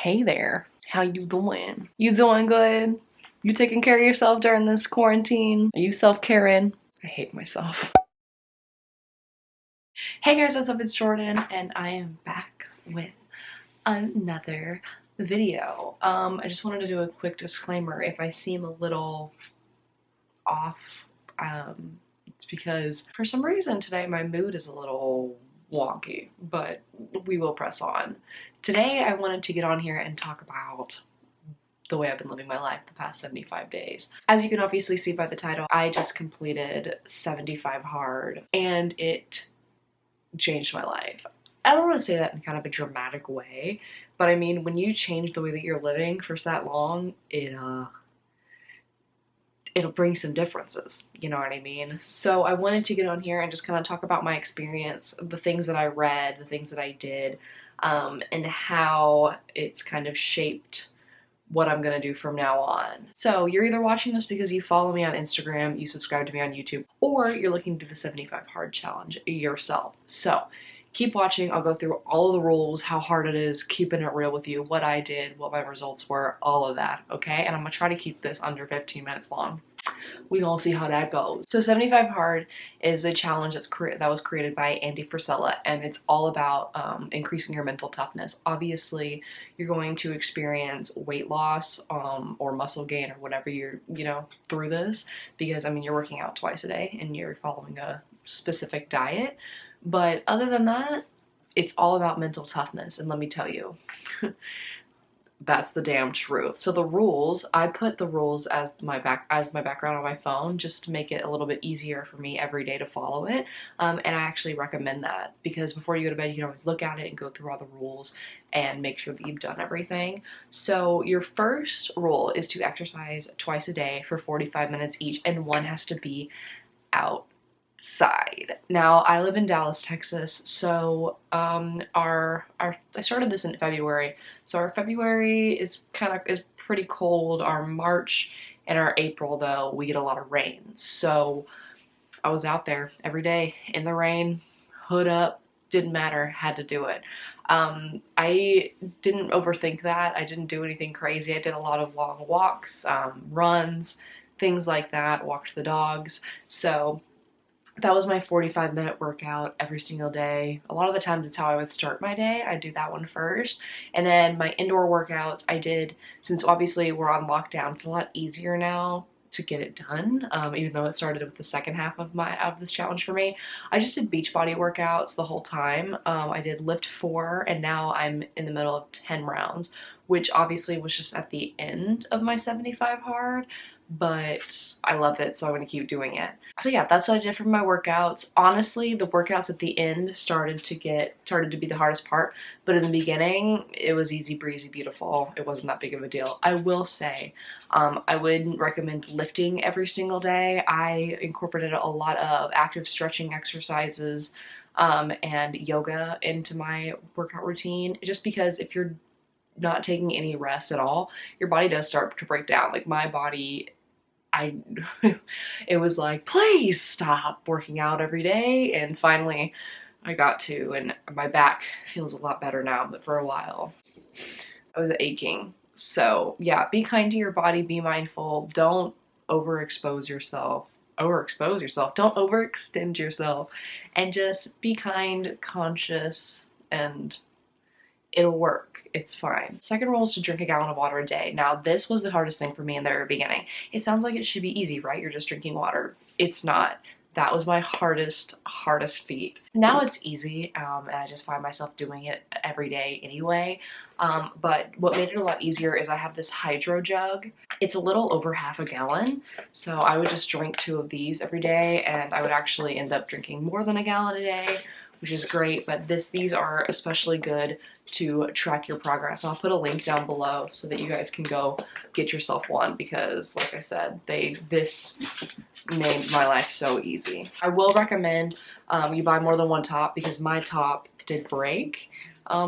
Hey there, how you doing? You doing good? You taking care of yourself during this quarantine? Are you self-caring? I hate myself. Hey guys, what's up? It's Jordan and I am back with another video. I just wanted to do a quick disclaimer. If I seem a little off, it's because for some reason today my mood is a little wonky, but we will press on. Today I wanted to get on here and talk about the way I've been living my life the past 75 days. As you can obviously see by the title, I just completed 75 hard and it changed my life. I don't want to say that in kind of a dramatic way, but I mean, when you change the way that you're living for that long, it'll bring some differences, you know what I mean? So I wanted to get on here and just kind of talk about my experience, the things that I read, the things that I did, and how it's kind of shaped what I'm gonna do from now on. So you're either watching this because you follow me on Instagram, you subscribe to me on YouTube, or you're looking to do the 75 hard challenge yourself. So keep watching. I'll go through all of the rules, how hard it is, keeping it real with you, what I did, what my results were, all of that, okay? And I'm gonna try to keep this under 15 minutes long. We gonna see how that goes. So 75 hard is a challenge that was created by Andy Frisella, and it's all about increasing your mental toughness. Obviously, you're going to experience weight loss or muscle gain or whatever you're, through this, because I mean, you're working out twice a day and you're following a specific diet. But other than that, it's all about mental toughness. And let me tell you, that's the damn truth. So the rules, I put the rules as my background on my phone just to make it a little bit easier for me every day to follow it. And I actually recommend that because before you go to bed, you can always look at it and go through all the rules and make sure that you've done everything. So your first rule is to exercise twice a day for 45 minutes each, and one has to be outside. Now I live in Dallas, Texas, so I started this in February. So our February is pretty cold. Our March and our April though, we get a lot of rain. So I was out there every day in the rain, hood up, didn't matter, had to do it. I didn't overthink that. I didn't do anything crazy. I did a lot of long walks, runs, things like that, walked the dogs. So that was my 45-minute workout every single day. A lot of the times that's how I would start my day. I'd do that one first. And then my indoor workouts I did, since obviously we're on lockdown, it's a lot easier now to get it done, even though it started with the second half of this challenge for me. I just did beach body workouts the whole time. I did lift 4, and now I'm in the middle of 10 rounds, which obviously was just at the end of my 75 hard, but I love it, so I'm gonna keep doing it. So yeah, that's what I did for my workouts. Honestly, the workouts at the end started to be the hardest part, but in the beginning, it was easy breezy, beautiful. It wasn't that big of a deal. I will say, I would recommend lifting every single day. I incorporated a lot of active stretching exercises and yoga into my workout routine, just because if you're not taking any rest at all, your body does start to break down. Like my body, it was like, please stop working out every day. And finally I got to, and my back feels a lot better now, but for a while I was aching. So yeah, be kind to your body, be mindful, don't overexpose yourself, don't overextend yourself, and just be kind, conscious, and it'll work. It's fine. Second rule is to drink a gallon of water a day. Now, this was the hardest thing for me in the very beginning. It sounds like it should be easy, right? You're just drinking water. It's not. That was my hardest feat. Now it's easy, and I just find myself doing it every day anyway. But what made it a lot easier is I have this hydro jug. It's a little over half a gallon, so I would just drink 2 of these every day, and I would actually end up drinking more than a gallon a day, which is great. But these are especially good to track your progress. I'll put a link down below so that you guys can go get yourself one, because like I said, this made my life so easy. I will recommend you buy more than one top, because my top did break,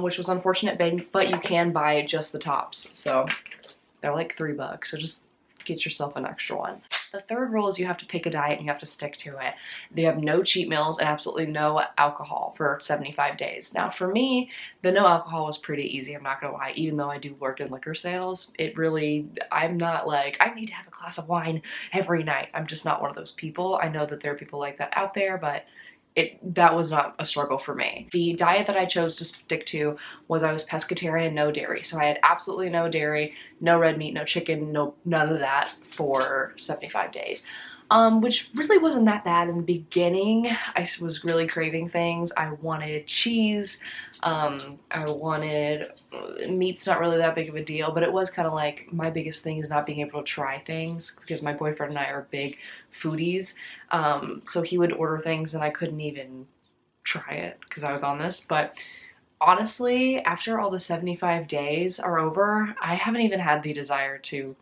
which was unfortunate, but you can buy just the tops. So they're like $3, so just get yourself an extra one. The third rule is you have to pick a diet and you have to stick to it. They have no cheat meals and absolutely no alcohol for 75 days. Now for me, the no alcohol was pretty easy, I'm not gonna lie. Even though I do work in liquor sales, I'm not like, I need to have a glass of wine every night. I'm just not one of those people. I know that there are people like that out there, but that was not a struggle for me. The diet that I chose to stick to was I was pescatarian, no dairy. So I had absolutely no dairy, no red meat, no chicken, none of that for 75 days. Which really wasn't that bad in the beginning. I was really craving things. I wanted cheese. I wanted meat's not really that big of a deal, but it was kind of like my biggest thing is not being able to try things because my boyfriend and I are big foodies. So he would order things and I couldn't even try it because I was on this. But honestly, after all the 75 days are over, I haven't even had the desire to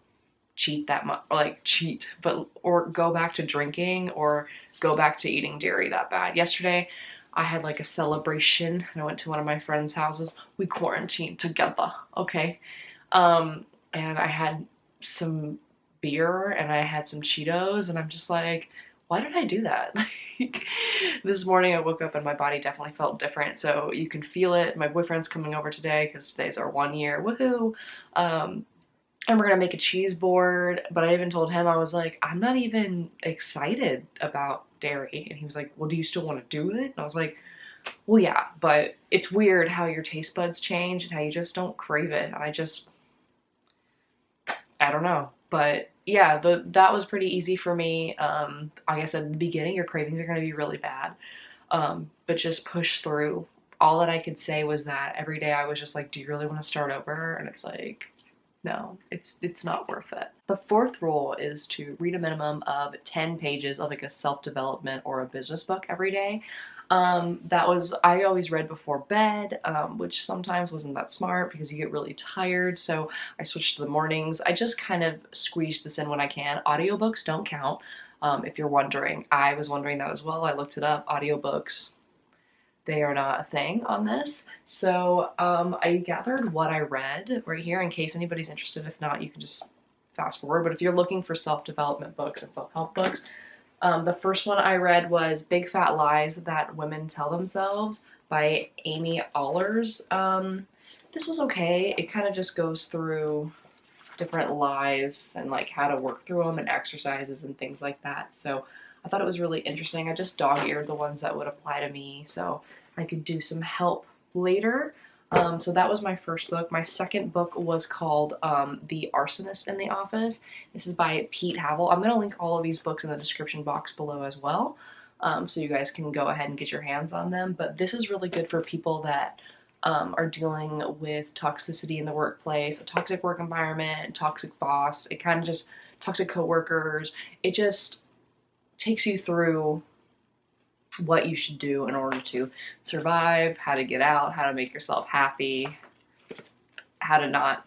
cheat that much, like cheat, or go back to drinking or go back to eating dairy that bad. Yesterday, I had like a celebration and I went to one of my friends' houses. We quarantined together, okay? And I had some beer and I had some Cheetos and I'm just like, why did I do that? Like, this morning I woke up and my body definitely felt different, so you can feel it. My boyfriend's coming over today because today's our 1 year, woohoo. And we're gonna make a cheese board, but I even told him, I was like, I'm not even excited about dairy. And he was like, well, do you still want to do it? And I was like, well, yeah, but it's weird how your taste buds change and how you just don't crave it. I don't know. But yeah, that was pretty easy for me. Like I said in the beginning, your cravings are gonna be really bad. But just push through. All that I could say was that every day I was just like, do you really want to start over? And it's like, no, it's not worth it. The fourth rule is to read a minimum of 10 pages of like a self-development or a business book every day. I always read before bed, which sometimes wasn't that smart because you get really tired. So I switched to the mornings. I just kind of squeeze this in when I can. Audiobooks don't count. If you're wondering, I was wondering that as well. I looked it up. Audiobooks, they are not a thing on this. So I gathered what I read right here in case anybody's interested. If not, you can just fast forward. But if you're looking for self-development books and self-help books, the first one I read was Big Fat Lies That Women Tell Themselves by Amy Allers. This was okay. It kind of just goes through different lies and like how to work through them and exercises and things like that. So I thought it was really interesting. I just dog-eared the ones that would apply to me so I could do some help later. So that was my first book. My second book was called The Arsonist in the Office. This is by Pete Havel. I'm going to link all of these books in the description box below as well, so you guys can go ahead and get your hands on them. But this is really good for people that are dealing with toxicity in the workplace, a toxic work environment, toxic boss. It kind of just, toxic coworkers. It just takes you through what you should do in order to survive, how to get out, how to make yourself happy, how to not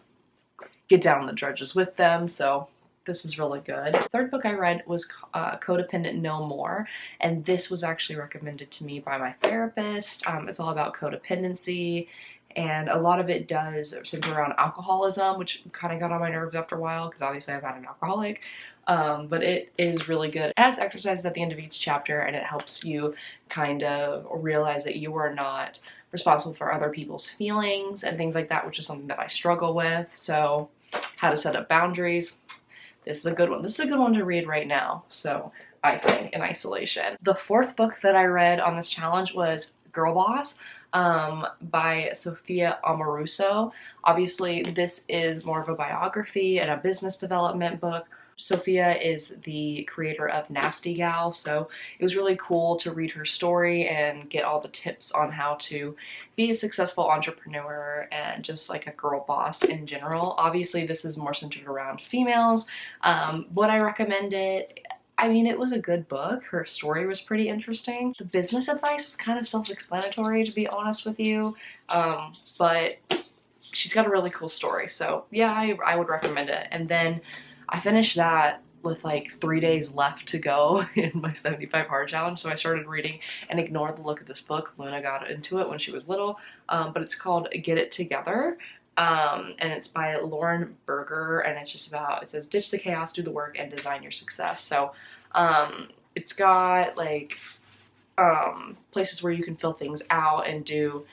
get down on the drudges with them. So this is really good. The third book I read was Codependent No More, and this was actually recommended to me by my therapist. It's all about codependency, and a lot of it does center around alcoholism, which kind of got on my nerves after a while because obviously I'm not an alcoholic. But it is really good. It has exercises at the end of each chapter, and it helps you kind of realize that you are not responsible for other people's feelings and things like that, which is something that I struggle with. So how to set up boundaries. This is a good one. This is a good one to read right now, so I think, in isolation. The fourth book that I read on this challenge was Girl Boss by Sophia Amoruso. Obviously, this is more of a biography and a business development book. Sophia is the creator of Nasty Gal, so it was really cool to read her story and get all the tips on how to be a successful entrepreneur and just like a girl boss in general. Obviously, this is more centered around females. Would I recommend it? I mean, it was a good book. Her story was pretty interesting. The business advice was kind of self-explanatory, to be honest with you, but she's got a really cool story, so yeah, I would recommend it. And then I finished that with like 3 days left to go in my 75 hard challenge, so I started reading and ignored the look of this book. Luna got into it when she was little, but it's called Get It Together And it's by Lauren Berger, and it's just about, it says ditch the chaos, do the work, and design your success. So it's got like places where you can fill things out and do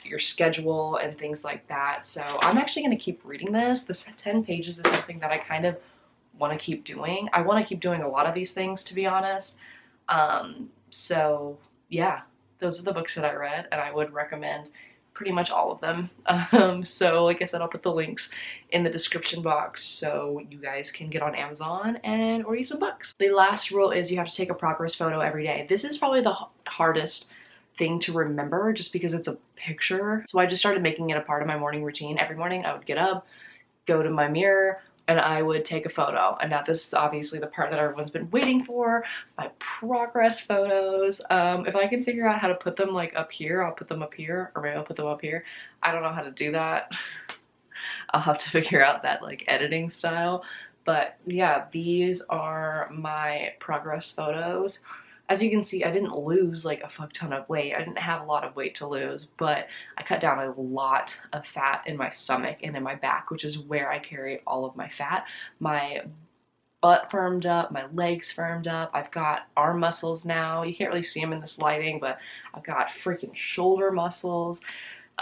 your schedule and things like that. So I'm actually going to keep reading this. This 10 pages is something that I kind of want to keep doing. I want to keep doing a lot of these things, to be honest. So yeah, those are the books that I read, and I would recommend pretty much all of them. So like I said, I'll put the links in the description box so you guys can get on Amazon and order some books. The last rule is you have to take a progress photo every day. This is probably the hardest thing to remember just because it's a picture. So I just started making it a part of my morning routine. Every morning I would get up, go to my mirror, and I would take a photo. And now this is obviously the part that everyone's been waiting for, my progress photos. If I can figure out how to put them like up here, I'll put them up here, or maybe I'll put them up here. I don't know how to do that. I'll have to figure out that like editing style. But yeah, these are my progress photos. As you can see, I didn't lose like a fuck ton of weight. I didn't have a lot of weight to lose, but I cut down a lot of fat in my stomach and in my back, which is where I carry all of my fat. My butt firmed up, my legs firmed up. I've got arm muscles now. You can't really see them in this lighting, but I've got freaking shoulder muscles.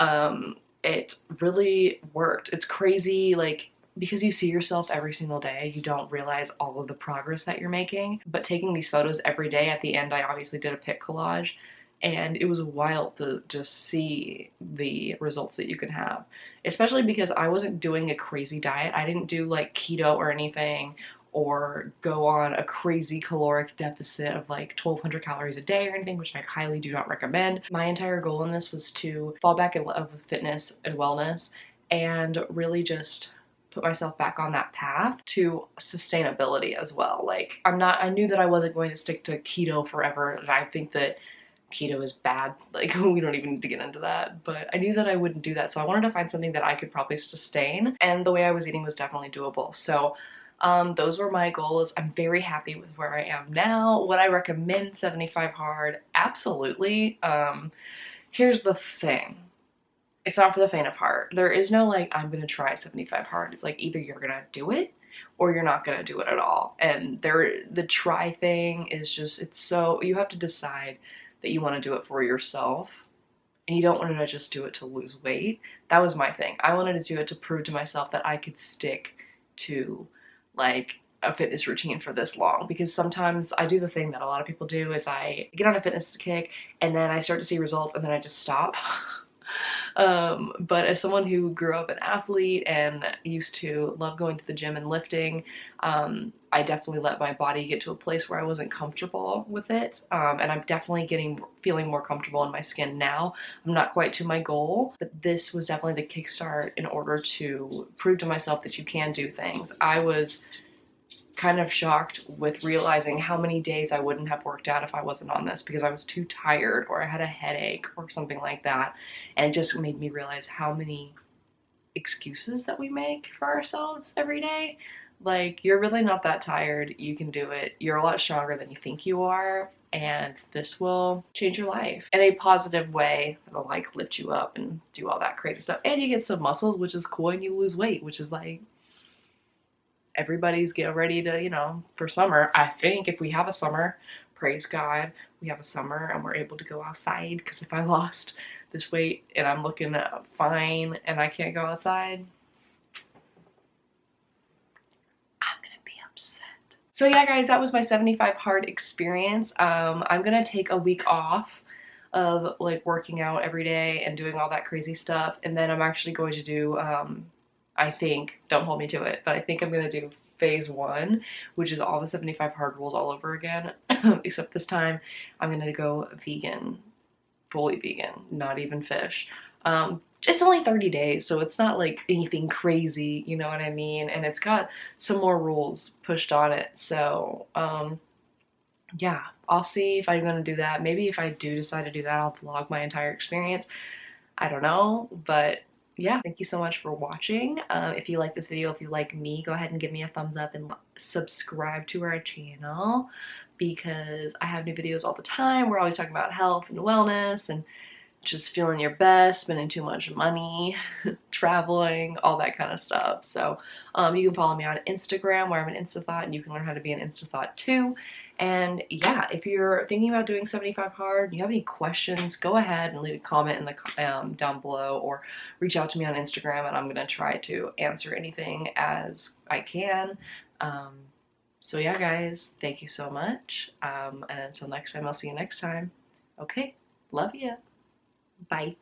It really worked. It's crazy, like, because you see yourself every single day, you don't realize all of the progress that you're making. But taking these photos every day, at the end I obviously did a pic collage, and it was wild to just see the results that you can have. Especially because I wasn't doing a crazy diet. I didn't do like keto or anything, or go on a crazy caloric deficit of like 1,200 calories a day or anything, which I highly do not recommend. My entire goal in this was to fall back in love with fitness and wellness and really just put myself back on that path to sustainability as well. Like, I knew that I wasn't going to stick to keto forever, and I think that keto is bad. Like, we don't even need to get into that, but I knew that I wouldn't do that. So I wanted to find something that I could probably sustain, and the way I was eating was definitely doable. So those were my goals. I'm very happy with where I am now. Would I recommend 75 Hard? Absolutely. Here's the thing. It's not for the faint of heart. There is no like, I'm gonna try 75 Hard. It's like either you're gonna do it or you're not gonna do it at all. And the try thing is just, it's so, you have to decide that you want to do it for yourself, and you don't want to just do it to lose weight. That was my thing. I wanted to do it to prove to myself that I could stick to like a fitness routine for this long, because sometimes I do the thing that a lot of people do is I get on a fitness kick and then I start to see results and then I just stop. But as someone who grew up an athlete and used to love going to the gym and lifting, I definitely let my body get to a place where I wasn't comfortable with it. And I'm definitely feeling more comfortable in my skin now. I'm not quite to my goal, but this was definitely the kickstart in order to prove to myself that you can do things. I was kind of shocked with realizing how many days I wouldn't have worked out if I wasn't on this, because I was too tired or I had a headache or something like that. And it just made me realize how many excuses that we make for ourselves every day. Like, you're really not that tired. You can do it. You're a lot stronger than you think you are. And this will change your life in a positive way. It'll like lift you up and do all that crazy stuff. And you get some muscle, which is cool, and you lose weight, which is like, everybody's getting ready to, you know, for summer. I think if we have a summer, praise God, we have a summer and we're able to go outside, because if I lost this weight and I'm looking fine and I can't go outside, I'm gonna be upset. So yeah, guys, that was my 75 Hard experience. I'm gonna take a week off of like working out every day and doing all that crazy stuff, and then I'm actually going to do I think, don't hold me to it, but I think I'm gonna do phase 1, which is all the 75 Hard rules all over again, except this time I'm gonna go vegan, fully vegan, not even fish. It's only 30 days, so it's not like anything crazy, you know what I mean? And it's got some more rules pushed on it, so yeah, I'll see if I'm gonna do that. Maybe if I do decide to do that, I'll vlog my entire experience. I don't know, but yeah, thank you so much for watching. If you like this video, if you like me, go ahead and give me a thumbs up and subscribe to our channel, because I have new videos all the time. We're always talking about health and wellness and just feeling your best, spending too much money, traveling, all that kind of stuff. So you can follow me on Instagram where I'm an Instathought, and you can learn how to be an Instathought too. And yeah, if you're thinking about doing 75 hard and you have any questions, go ahead and leave a comment in the down below, or reach out to me on Instagram, and I'm gonna try to answer anything as I can. So yeah, guys, thank you so much. And until next time, I'll see you next time. Okay, love ya. Bye.